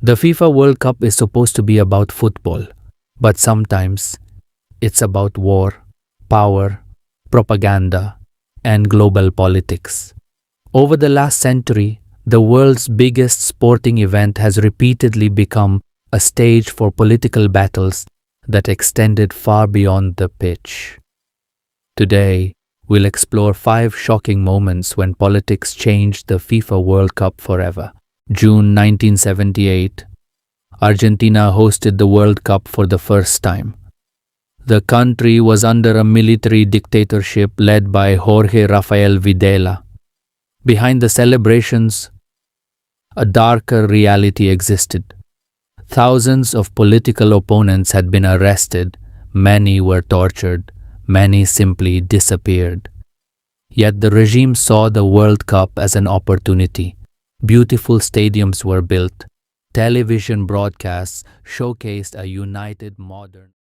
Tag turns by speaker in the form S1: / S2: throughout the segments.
S1: The FIFA World Cup is supposed to be about football, but sometimes it's about war, power, propaganda, and global politics. Over the last century, the world's biggest sporting event has repeatedly become a stage for political battles that extended far beyond the pitch. Today, we'll explore 5 shocking moments when politics changed the FIFA World Cup forever. June 1978, Argentina hosted the World Cup for the first time. The country was under a military dictatorship led by Jorge Rafael Videla. Behind the celebrations, a darker reality existed. Thousands of political opponents had been arrested, many were tortured, many simply disappeared. Yet the regime saw the World Cup as an opportunity. Beautiful stadiums were built. Television broadcasts showcased a united modern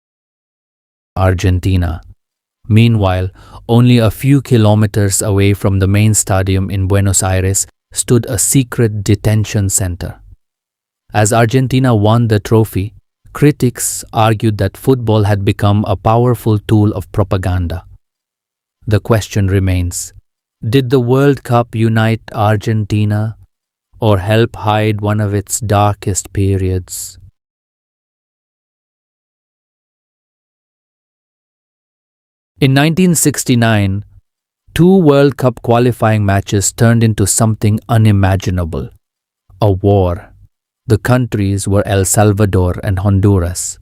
S1: Argentina. Meanwhile, only a few kilometers away from the main stadium in Buenos Aires stood a secret detention center. As Argentina won the trophy, critics argued that football had become a powerful tool of propaganda. The question remains, did the World Cup unite Argentina or help hide one of its darkest periods? In 1969, 2 World Cup qualifying matches turned into something unimaginable: a war. The countries were El Salvador and Honduras.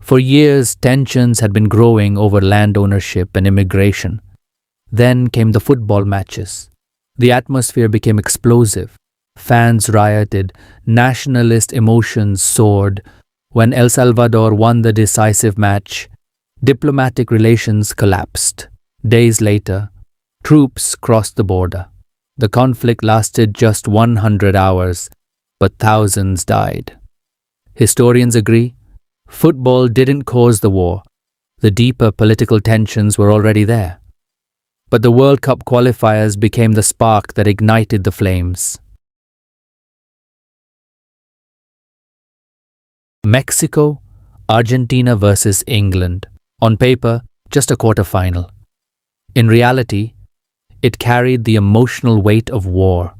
S1: For years, tensions had been growing over land ownership and immigration. Then came the football matches. The atmosphere became explosive. Fans rioted, nationalist emotions soared. When El Salvador won the decisive match, diplomatic relations collapsed. Days later, troops crossed the border. The conflict lasted just 100 hours, but thousands died. Historians agree, football didn't cause the war. The deeper political tensions were already there. But the World Cup qualifiers became the spark that ignited the flames. Mexico, Argentina versus England. On paper, just a quarter-final. In reality, it carried the emotional weight of war.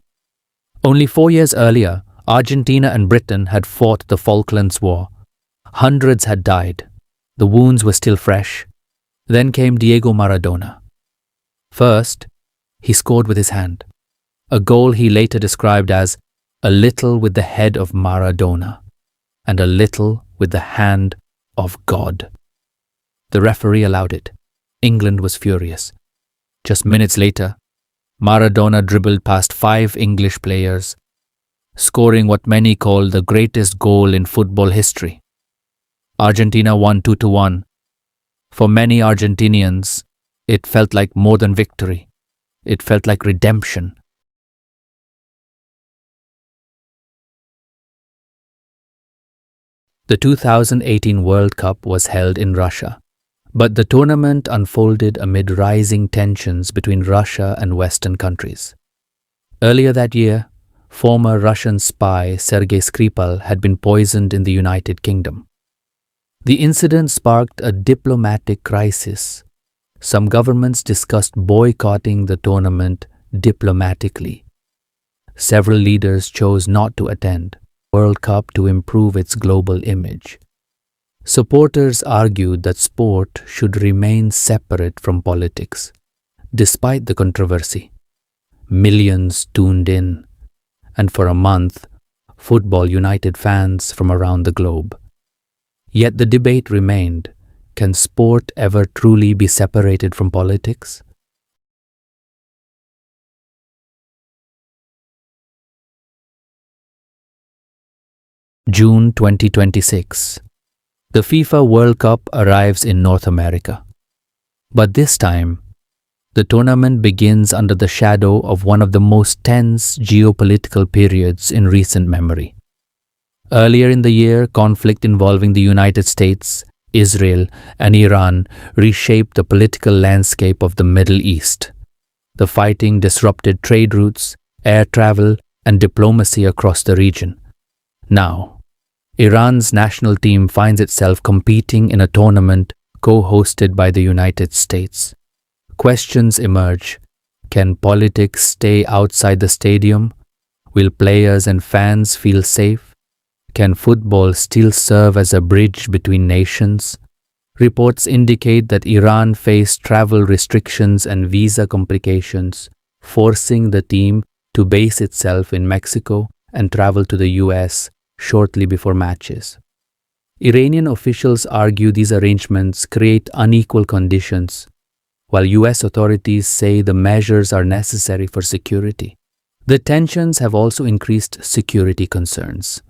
S1: Only 4 years earlier, Argentina and Britain had fought the Falklands War. Hundreds had died. The wounds were still fresh. Then came Diego Maradona. First, he scored with his hand, a goal he later described as a little with the head of Maradona and a little with the hand of God. The referee allowed it. England was furious. Just minutes later, Maradona dribbled past 5 English players, scoring what many call the greatest goal in football history. Argentina won 2-1. For many Argentinians, it felt like more than victory. It felt like redemption. The 2018 World Cup was held in Russia, but the tournament unfolded amid rising tensions between Russia and Western countries. Earlier that year, former Russian spy Sergei Skripal had been poisoned in the United Kingdom. The incident sparked a diplomatic crisis. Some governments discussed boycotting the tournament diplomatically. Several leaders chose not to attend the World Cup to improve its global image. Supporters argued that sport should remain separate from politics. Despite the controversy, millions tuned in, and for a month, football united fans from around the globe. Yet the debate remained: can sport ever truly be separated from politics? June 2026. The FIFA World Cup arrives in North America. But this time, the tournament begins under the shadow of one of the most tense geopolitical periods in recent memory. Earlier in the year, conflict involving the United States, Israel, and Iran reshaped the political landscape of the Middle East. The fighting disrupted trade routes, air travel, and diplomacy across the region. Now, Iran's national team finds itself competing in a tournament co-hosted by the United States. Questions emerge. Can politics stay outside the stadium? Will players and fans feel safe? Can football still serve as a bridge between nations? Reports indicate that Iran faced travel restrictions and visa complications, forcing the team to base itself in Mexico and travel to the US shortly before matches. Iranian officials argue these arrangements create unequal conditions, while US authorities say the measures are necessary for security. The tensions have also increased security concerns.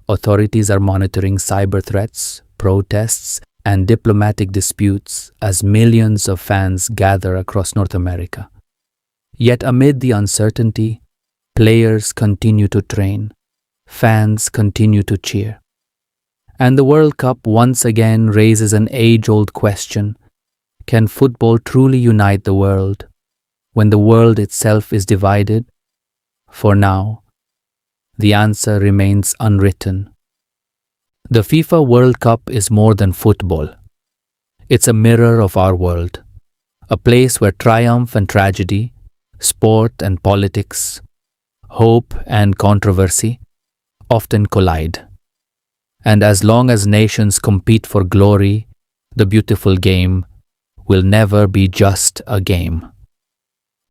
S1: Authorities are monitoring cyber threats, protests, and diplomatic disputes as millions of fans gather across North America. Yet amid the uncertainty, players continue to train, fans continue to cheer. And the World Cup once again raises an age-old question: can football truly unite the world when the world itself is divided? For now, the answer remains unwritten. The FIFA World Cup is more than football. It's a mirror of our world, a place where triumph and tragedy, sport and politics, hope and controversy often collide. And as long as nations compete for glory, the beautiful game will never be just a game.